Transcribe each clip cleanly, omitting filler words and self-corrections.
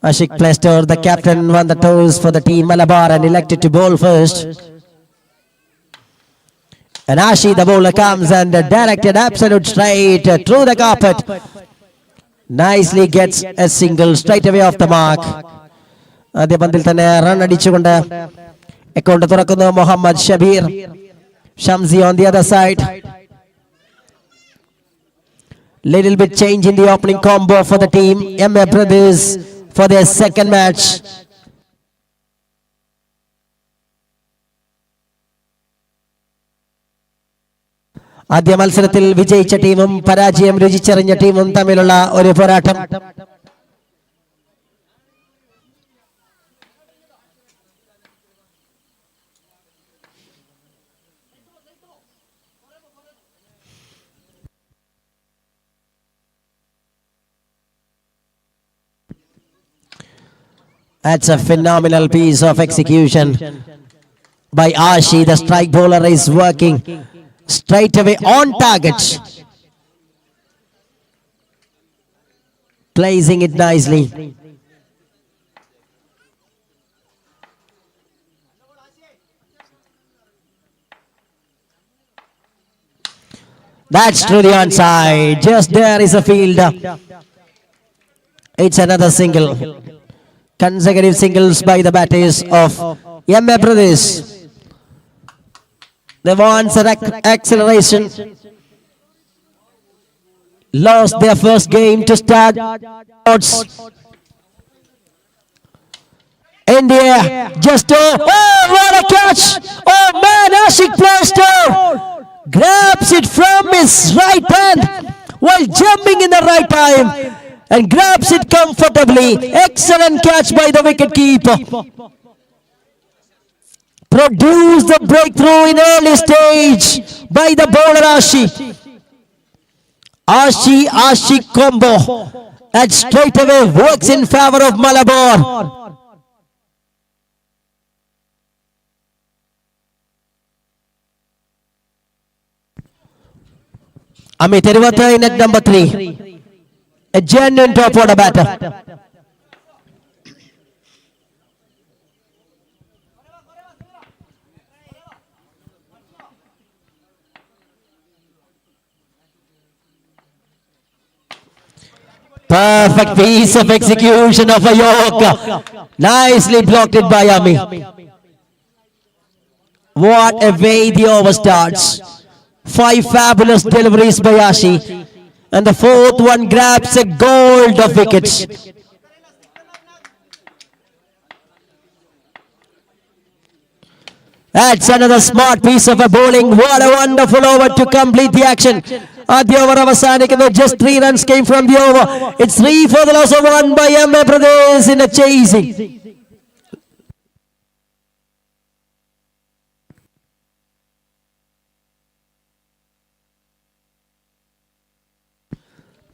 Ashik Plestor, the captain, won the toss for the team Malabar and elected to bowl first. And Ashi, the bowler, comes and directed absolute straight through the carpet. Nicely gets a single straight away off the mark. ആദ്യ പന്തിൽ തന്നെ run അടിച്ചുകൊണ്ട് account തുറക്കുന്നു Muhammad Shabeer. Shamsi on the other side. Little bit change in the opening combo for the team MA Brothers for their second match. ആദ്യ മത്സരത്തിൽ വിജയിച്ച ടീമും പരാജയം രുചിച്ചറിഞ്ഞ ടീമും തമ്മിലുള്ള ഒരു പോരാട്ടം. That's a phenomenal piece of execution by Ashi. The strike bowler is working straight away on target, placing it nicely. That's truly onside. Just there is a field. It's another single. Consecutive singles by the batters of MA Brothers. They want acceleration. Lost their first game to start. India just what a catch! Oh man, Ashik Plestor grabs it from his right hand while jumping in the right time and grabs it comfortably. Excellent catch by the wicket keeper. Produced the breakthrough in early stage by the bowler Ashi. Ashi combo that straight away works in favor of Malabar. Amit Irvata in at number 3. A genuine top order batter. Perfect piece of execution of a Yorker. Nicely blocked it by Ami. What a way the over starts. 5 fabulous deliveries by Ashi. And the 4th one grabs a gold of wickets. That's another smart piece of a bowling. What a wonderful over to complete the action. The over avasanikkunu. Just 3 runs came from the over. It's 3 for the loss of 1 by MA Brothers in a chasing.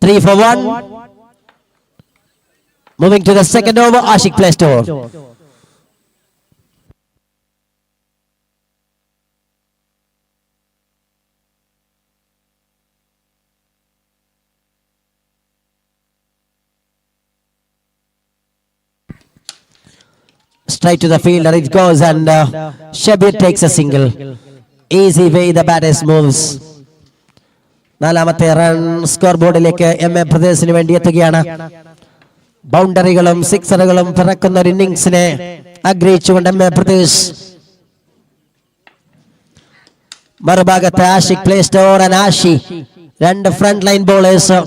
Three for 1. Moving to the second over, Ashik Plestor. Straight to the fielder it goes and Shabir takes a single. Easy way the batters moves. നാലാമത്തെ run score ബോർഡിലേക്ക് MA ബ്രദേഴ്സിന് വേണ്ടി എത്തുകയാണ്. ബൗണ്ടറികളും സിക്സറുകളും പിറക്കുന്ന ഒരു ഇന്നിംഗ്സിനെ ആഗ്രഹിച്ചുകൊണ്ട് MA brothers. മറുഭാഗത്ത് Ashiq play store and Ashi. 2 front line bowlers.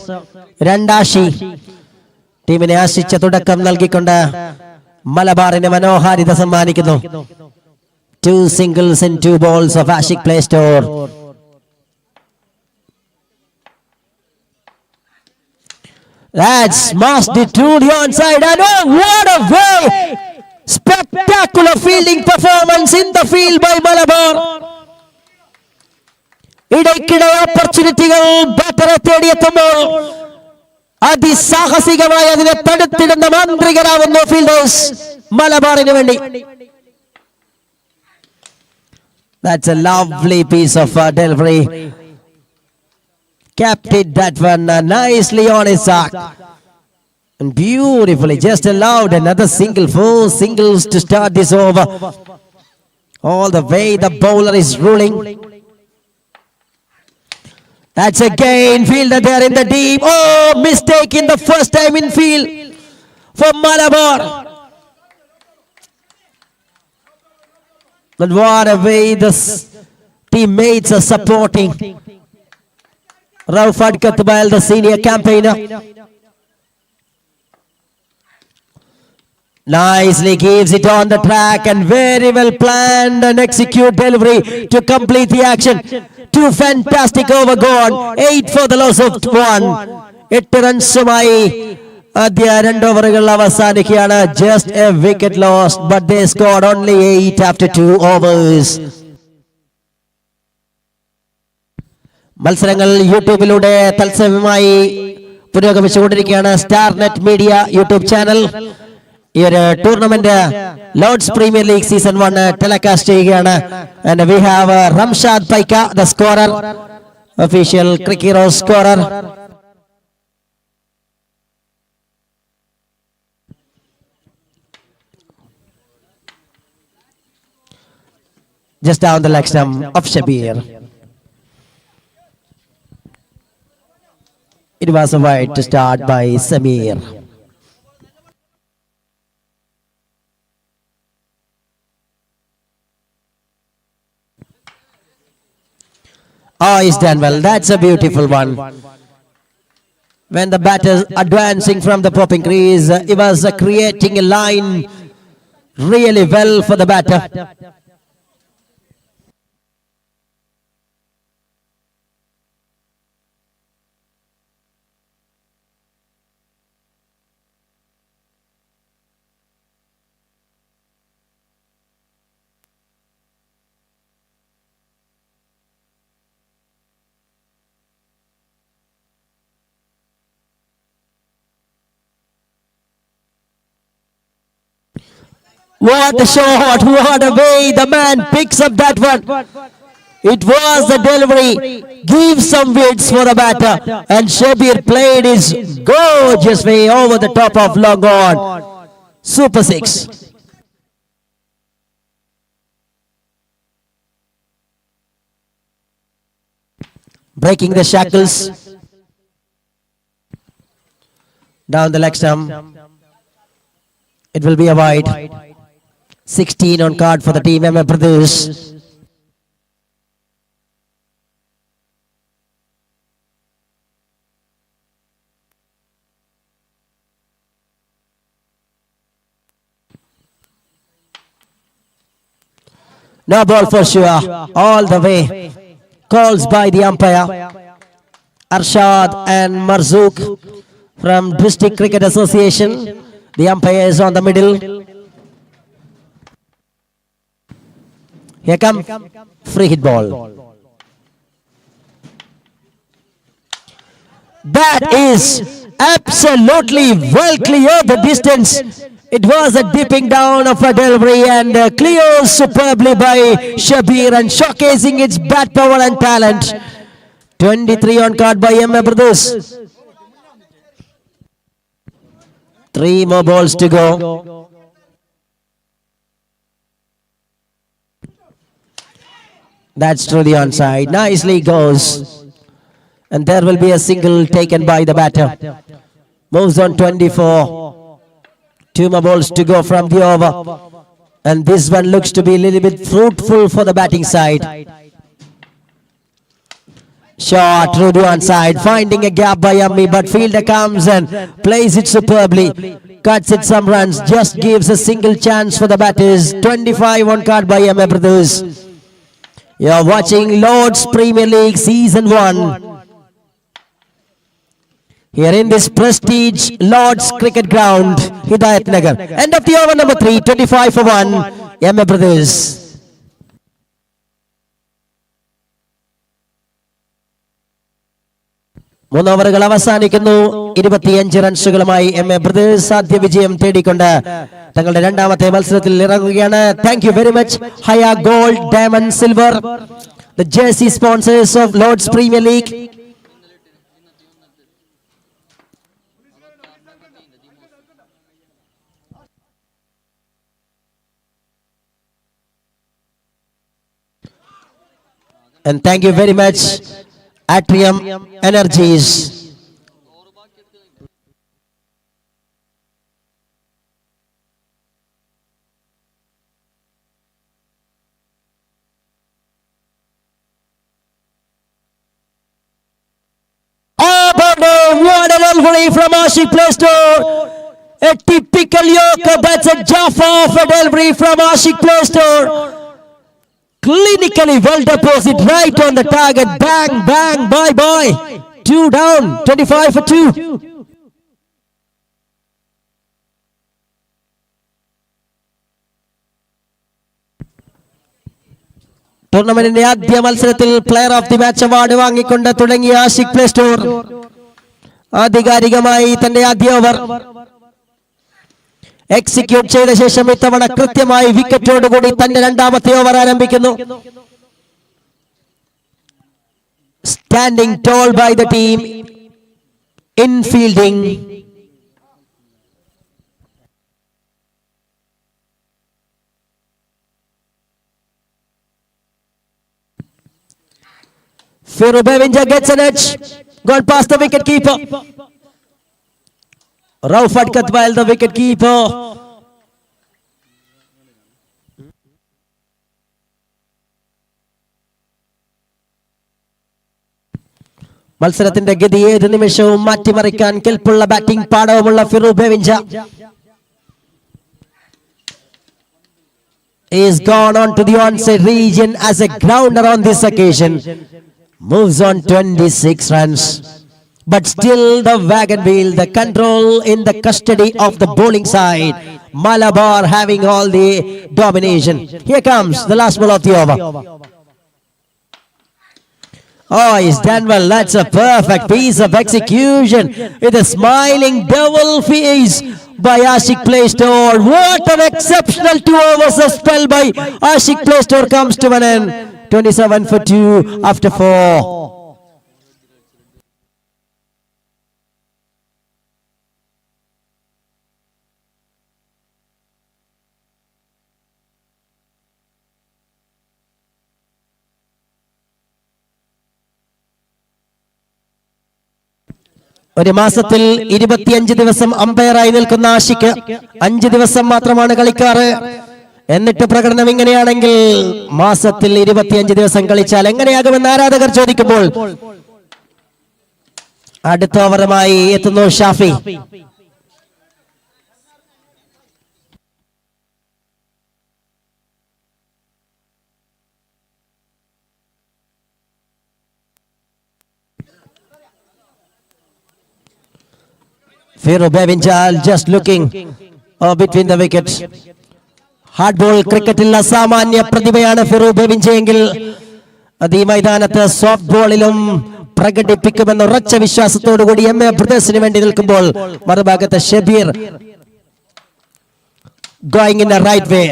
2 Ashi. ടീമിനെ ആശിച്ച തുടക്കം നൽകിക്കൊണ്ട് മലബാറിന് മനോഹാരിത സമ്മാനിക്കുന്നു. 2 singles and 2 balls of Ashik Plestor. That's smashed it to the onside and oh what a way! Spectacular fielding performance in the field by Malabar. ഇടയ്ക്കിടെ ഓപ്പർച്യൂണിറ്റികൾ ബാറ്ററെ തേടിയെത്തുമ്പോൾ അതിസാഹസികമായി അതിനെ തടുത്തിടുന്ന മാന്ത്രികരാവുന്നു fielders മലബാറിന് വേണ്ടി. That's a lovely piece of delivery. Kept it that one nicely on his arc. And beautifully just allowed another single. 4 singles to start this over. All the way the bowler is ruling. That's again fielder there in the deep. Oh, mistake in the first time in field for Malabar. But what a way the teammates are supporting Raufat Katbal, the senior campaigner. Nicely gives it on the track and very well planned and execute delivery to complete the action. 2 fantastic over gone. 8 for the loss of 1. 8 റൺസുമായി ആദ്യ 2 ഓവറുകൾ അവസാനിക്കുകയാണ്. Just a wicket lost, but they scored only 8 after 2 overs. മത്സരങ്ങൾ യൂട്യൂബിലൂടെ തത്സമയമായി പുരോഗമിച്ചുകൊണ്ടിരിക്കുകയാണ്. Star Net Media YouTube channel ഈ ഒരു tournament Lords Premier League season 1 telecast ചെയ്യുകയാണ്. And we have Ramshad Paika the scorer, official cric hero scorer. Just down the leg stump of Shabir. It was a wide to start by Samir. Oh, he's done well. That's a beautiful one. When the batter advancing from the popping crease, he was creating a line really well for the batter. What a shot, what a way the man picks up that one. It was the delivery, gives some widths for the batter, and Shabir played his gorgeous way over the top of long on. Super 6. Breaking the shackles. Down the leg stump. It will be a wide. 16 on card for the team MMA Pradesh. No ball for sure. All the way. Calls by the umpire. Arshad and Marzouk from District Cricket Association. The umpire is on the middle. Here come free hit ball. That is absolutely well clear the distance. It was a dipping down of a delivery and cleared superbly by Shabir and showcasing its bat power and talent. 23 on card by MMA Brothers. 3 more balls to go. That's through the onside. Nicely goes. And there will be a single taken by the batter. Moves on 24. 2 more balls to go from the over. And this one looks to be a little bit fruitful for the batting side. Shot through the onside. Finding a gap by Yummy. But fielder comes and plays it superbly. Cuts it some runs. Just gives a single chance for the batters. 25 on card by MMA Brothers. You're watching Lord's Premier League Season 1. Here in this prestige Lord's Cricket Ground, Hidayat Nagar. End of the over number 3, 25 for 1, MMA Brothers. മൂന്നോവറുകൾ അവസാനിക്കുന്നു. 25 റൺസുകളുമായി MMA brothers സാധ്യ വിജയം തേടിക്കൊണ്ട് തങ്ങളുടെ രണ്ടാമത്തെ മത്സരത്തിൽ ഇറങ്ങുകയാണ്. Thank you very much Haya Gold Diamond Silver, the jersey sponsors of Lords Premier League. And thank you very much, Atrium Energies. What a delivery from Ashik Play Store. A typical yoke, that's a Jaffa of a delivery from Ashik Play Store. Clinically well deposit right on the target. Bang, bang, bye, bye. 2 down, 25 for 2. ടൂർണമെന്റിന്റെ ആദ്യ മത്സരത്തിൽ player of the match award വാങ്ങിക്കൊണ്ട് തുടങ്ങിയ Ashik play store ആധികാരികമായി തന്റെ ആദ്യ over execute ചെയ്ത ശേഷം ഇത്തവണ കൃത്യമായി വിക്കറ്റോടുകൂടി തന്റെ രണ്ടാമത്തെ ഓവർ ആരംഭിക്കുന്നു. Standing tall by the team in fielding. Firu Bevinja gets an edge. Gone past the wicket keeper. Raufat Katwal, the wicket keeper. മത്സരത്തിന്റെ ഗതി ഏത് നിമിഷവും മാറ്റിമറിക്കാൻ കെൽപ്പുള്ള batting പാടവുമുള്ള ഫിറു Bevinja is gone on to the onside region as a grounder on this occasion. Moves on 26 runs. But still the wagon wheel, the control in the custody of the bowling side. Malabar having all the domination. Here comes the last ball of the over. Oh, he's done well. That's a perfect piece of execution with a smiling devil face by Ashik Play Store. What an exceptional 2 overs of spell by Ashik Play Store comes to an end. 27 for 2 after 4. ഒരു മാസത്തിൽ 25 ദിവസം അമ്പയറായി നിൽക്കുന്ന ആഷിക്ക് 5 ദിവസം മാത്രമാണ് കളിക്കാറ്. എന്നിട്ട് പ്രകടനം ഇങ്ങനെയാണെങ്കിൽ മാസത്തിൽ 25 ദിവസം കളിച്ചാൽ എങ്ങനെയാകുമെന്ന് ആരാധകർ ചോദിക്കുമ്പോൾ അടുത്ത ഓവറുമായി എത്തുന്നു Shafi. Firu Bevinjal just looking between the wickets. Hard ball ക്രിക്കറ്റിൽ അസാമാന്യ പ്രതിഭയാണ് ഫിറു ബെവിഞ്ചയെങ്കിൽ അത് ഈ മൈതാനത്ത് സോഫ്റ്റ് ബോളിലും പ്രകടിപ്പിക്കുമെന്ന ഉറച്ച വിശ്വാസത്തോടുകൂടി MA ബ്രദേഴ്സിന് വേണ്ടി നിൽക്കുമ്പോൾ മറുഭാഗത്ത് Shabeer going in the right way.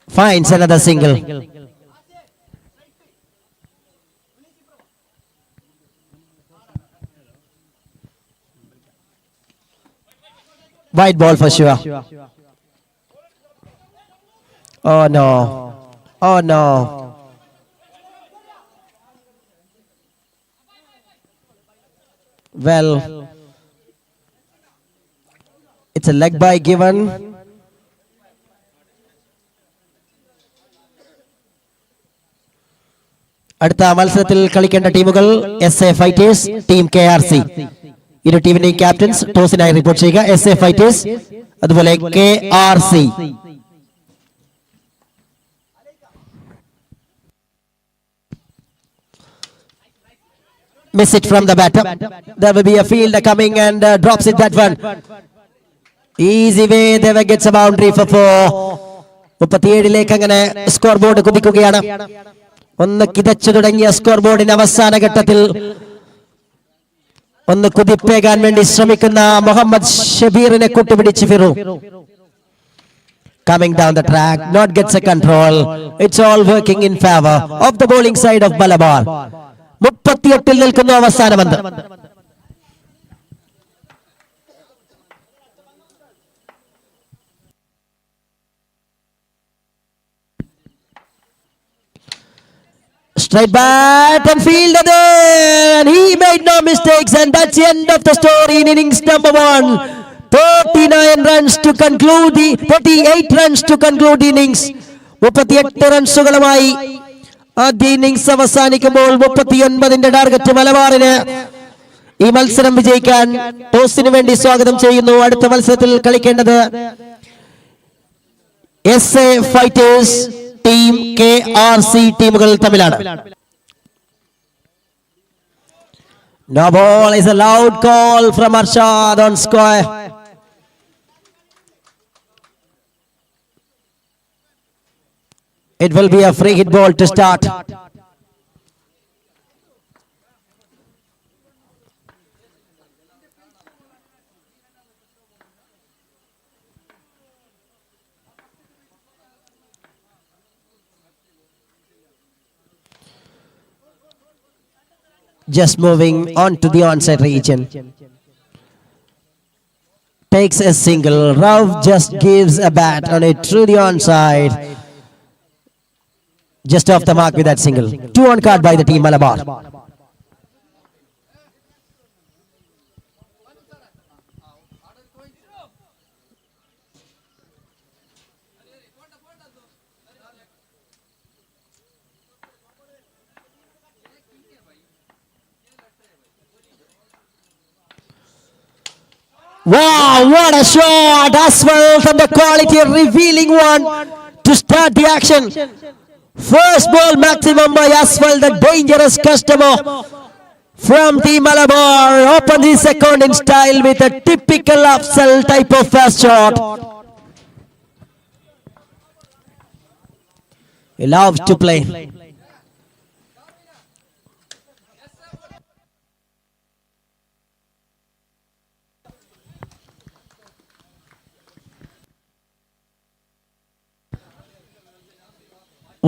Finds another single. Wide ball for Shiva. Oh no. Oh no. Well, it's a leg by given. അടുത്ത മത്സരത്തിൽ കളിക്കേണ്ട ടീമുകൾ SA Fighters, ടീം KRC. ഇരു ടീമിന്റെയും ക്യാപ്റ്റൻസ് ടോസിനായി റിപ്പോർട്ട് ചെയ്യുക. SA Fighters അതുപോലെ KRC. Miss it from the batter. There will be a fielder coming and drops it that one. Easy way. There gets a boundary for 4. 37ലേക്ക് അങ്ങനെ score board കുതിക്കുകയാണ്. ഒന്ന് കിതച്ചു തുടങ്ങിയ score ബോർഡിന്റെ അവസാന ഘട്ടത്തിൽ ഒന്ന് കുതിപ്പേകാൻ വേണ്ടി ശ്രമിക്കുന്ന മുഹമ്മദ് ഷബീറിനെ കൂട്ടുപിടിച്ച് ഫിറു. Coming down the track, not gets a control. It's all working in favor of the bowling side of Malabar. 38ൽ നിൽക്കുന്നു അവസാന പന്ത്. Straight bat and fielded there, and he made no mistakes, and that's the end of the story in innings number 1. 39 runs to conclude the 38 runs to conclude the innings. 38 റൺസുകളുമായി ആദ്യ innings അവസാനിക്കുമ്പോൾ 39ന്റെ target മലബാറിന്. ഈ മത്സരം വിജയിക്കാൻ ടോസിന് വേണ്ടി സ്വാഗതം ചെയ്യുന്നു. അടുത്ത മത്സരത്തിൽ കളിക്കേണ്ടത് SA ഫൈറ്റേഴ്സ് ടീം KRC ടീമുകൾ തമ്മിലാണ്. No ball is a loud call from Arshad on square. It will be a free hit ball to start. Just moving on to the onside region. Takes a single. Rauf just gives a bat on it through the onside. Just off the mark with that single. 2 on card by the team Malabar. Wow, what a shot! Asphalt and the quality, revealing one to start the action. First ball maximum by Asphalt, the dangerous customer from Team Malabar. Open the second in style with a typical Afzal type of first shot. He loves to play.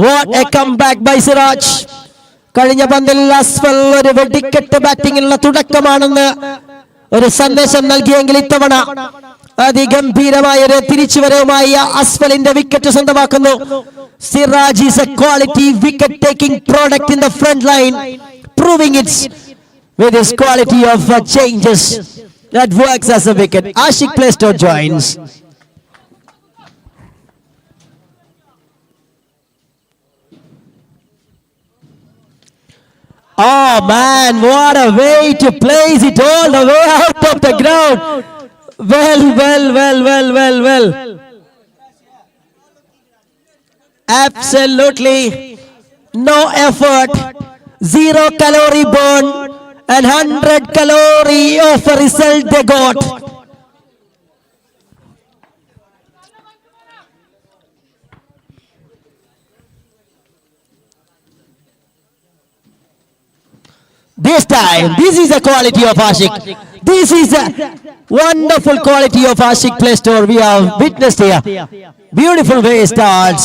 What a comeback by Siraj. കഴിഞ്ഞ പന്തിൽ അസ്ഫൽ ഒരു വെടിക്കെട്ട് ബാറ്റിംഗിനുള്ള തുടക്കമാണെന്ന് ഒരു സന്ദേശം നൽകിയെങ്കിൽ ഇത്തവണ അതിഗംഭീരമായ ഒരു തിരിച്ചുവരവുമായി അസ്ഫലിന്റെ wicket സ്വന്തമാക്കുന്നു. Siraj is a quality wicket taking product in the front line, proving it with his quality of changes that works as a wicket. Ashik Plaistow joins. Oh man, what a way to place it all the way out of the ground. Well. Absolutely no effort, 0 calorie burn and 100 calorie of a result they got. This time, this is the quality of Ashik. This is a wonderful quality of Ashik Plaistow we have witnessed here. Beautiful way starts.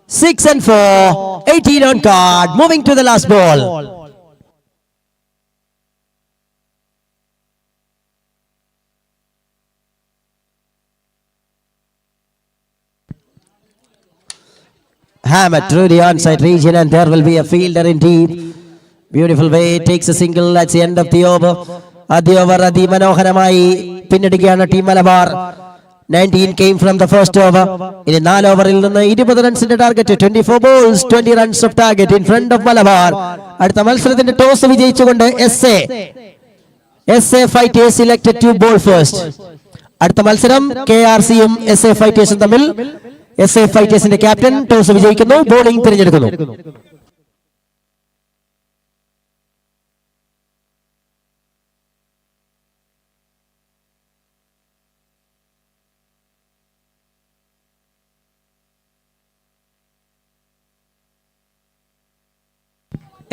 6 and 4, 18 on card. Moving to the last ball. Hammer through the onside region, and there will be a fielder indeed. Beautiful way, takes a single. That's the end of the over. Adi over അതിമനോഹരമായി പിന്നിടുകയാണ് team Malabar. 19 came from the first over. ഇനി 4 ഓവറിൽ നിന്ന് 20 റൺസിന്റെ target. 24 balls, 20 runs of target in front of Malabar. അടുത്ത മത്സരത്തിന്റെ toss വിജയിച്ചുകൊണ്ട് SA Fighters selected to bowl first. അടുത്ത മത്സരം KRCയും SA Fighters തമ്മിൽ. SA Fightersന്റെ ക്യാപ്റ്റൻ ടോസ് വിജയിക്കുന്നു, ബോളിംഗ് തിരഞ്ഞെടുക്കുന്നു.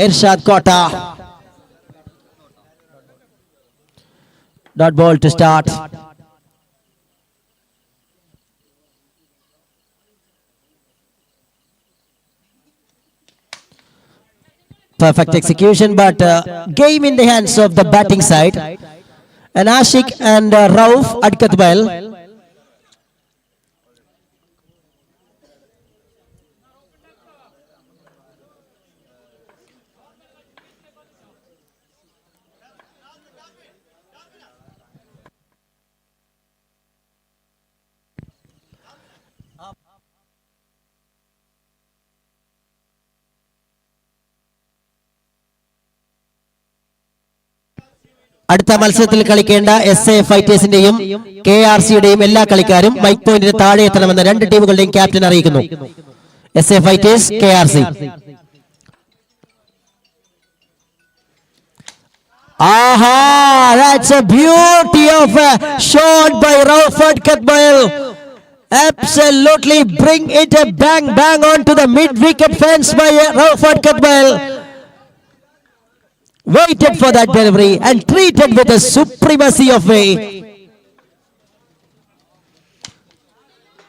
Irshad Kota. Dot ball to start. Perfect execution, but game in the hands of the batting side. And Ashik and Rauf Adkatbal. അടുത്ത മത്സരത്തിൽ കളിക്കേണ്ട SA ഫൈറ്റേഴ്സിന്റെയും KRCയുടെയും എല്ലാ കളിക്കാരും മൈക്ക് പോയിന്റിന് താഴെ എത്തണമെന്ന് രണ്ട് ടീമുകളുടെയും ക്യാപ്റ്റൻ അറിയിക്കുന്നു. SA fighters, KRC. Aha! That's a beauty of a shot by Raufat Katmail. Absolutely bring it a bang onto the mid-wicket fence by Raufat Katmail. Waited for that delivery and treated with a supremacy of way.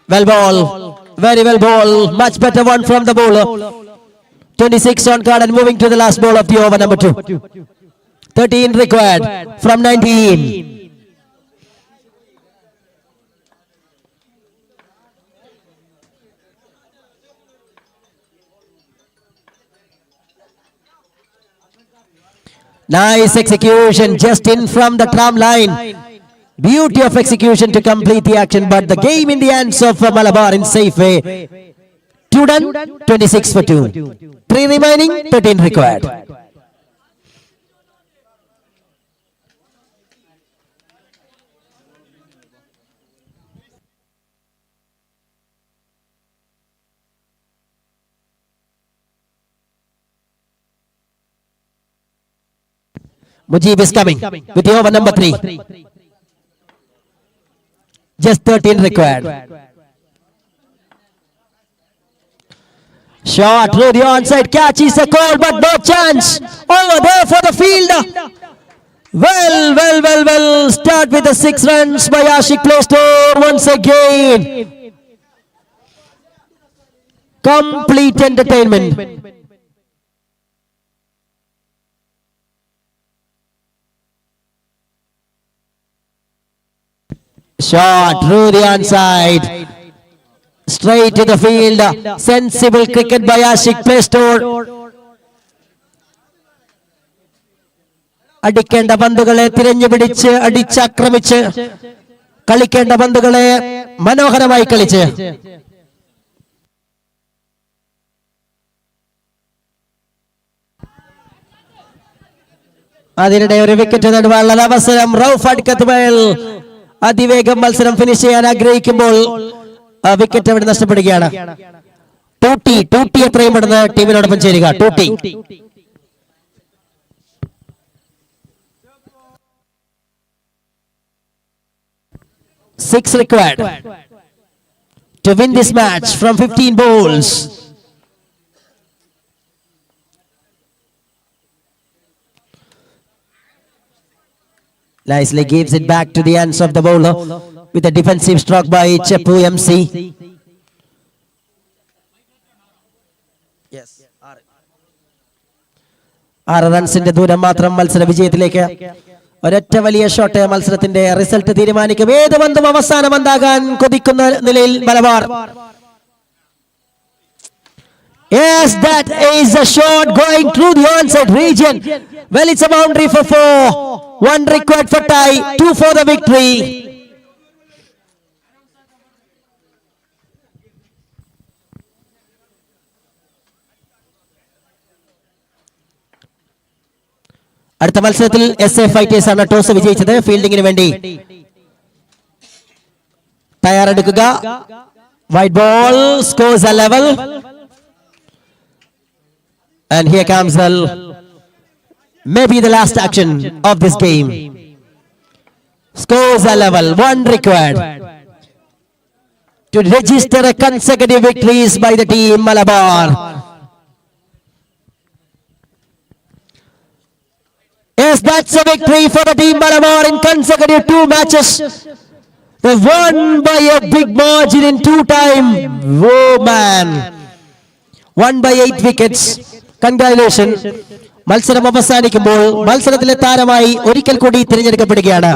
Well ball, very well ball, much better one from the bowler. 26 on card and moving to the last ball of the over number 2. 13 required from 19. Nice execution just in from the tram line. Beauty of execution to complete the action, but the game in the hands of Malabar in safe way. 2 done, 26 for 2. 3 remaining, 13 required. Mujib is coming with the over number 3. Just 13 required. Shot through the onside catch is a call, but no chance. Over there for the fielder. Well. Start with the 6 runs by Ashik Playstore once again. Complete entertainment. Shot through the onside, straight to the field. Sensible cricket by Ashik Playstore. അടിക്കേണ്ട പന്തുകളെ തിരഞ്ഞു പിടിച്ച് അടിച്ചാക്രമിച്ച് കളിക്കേണ്ട പന്തുകളെ മനോഹരമായി കളിച്ച് അതിനിടെ ഒരു wicket നേടുവാനുള്ള അവസരം. റൌഫത്ത് കത്മൽ അതിവേഗം മത്സരം ഫിനിഷ് ചെയ്യാൻ ആഗ്രഹിക്കുമ്പോൾ വിക്കറ്റ് അവിടെ നഷ്ടപ്പെടുകയാണ്. ടൂട്ടി എത്രയും പെടുന്ന ടീമിനോടൊപ്പം ചേരുക. Tutti. Six required to win this match from 15 balls. Nicely gives it back to the hands of the bowler with a defensive stroke by Cheppu MC. Yes. 6 റൺസിന്റെ ദൂരം മാത്രം മത്സര വിജയത്തിലേക്ക്. ഒരൊറ്റ വലിയ ഷോട്ട് മത്സരത്തിന്റെ റിസൾട്ട് തീരുമാനിക്കും. ഏത് പന്തും അവസാന പന്താകാൻ കൊതിക്കുന്ന നിലയിൽ Malabar. Yes, that is a shot going through the onside region. Well, it's a boundary for 4. 1 required for tie, 2 for the victory. അടുത്ത മത്സരത്തിൽ SA ഫൈറ്റേഴ്സ് ആണ് ടോസ് വിജയിച്ചത്. ഫീൽഡിങ്ങിന് വേണ്ടി തയ്യാറെടുക്കുക. White ball, scores a level. And here comes maybe the last action of this game. Scores are level, 1 required to register a consecutive victories by the team Malabar. Yes, that's a victory for the team Malabar in consecutive 2 matches. They won by a big margin in 2 time. Oh man, won by 8 wickets. Congratulations. മത്സരം അവസാനിക്കുമ്പോൾ മത്സരത്തിലെ താരമായി ഒരിക്കൽ കൂടി തിരഞ്ഞെടുക്കപ്പെടുകയാണ്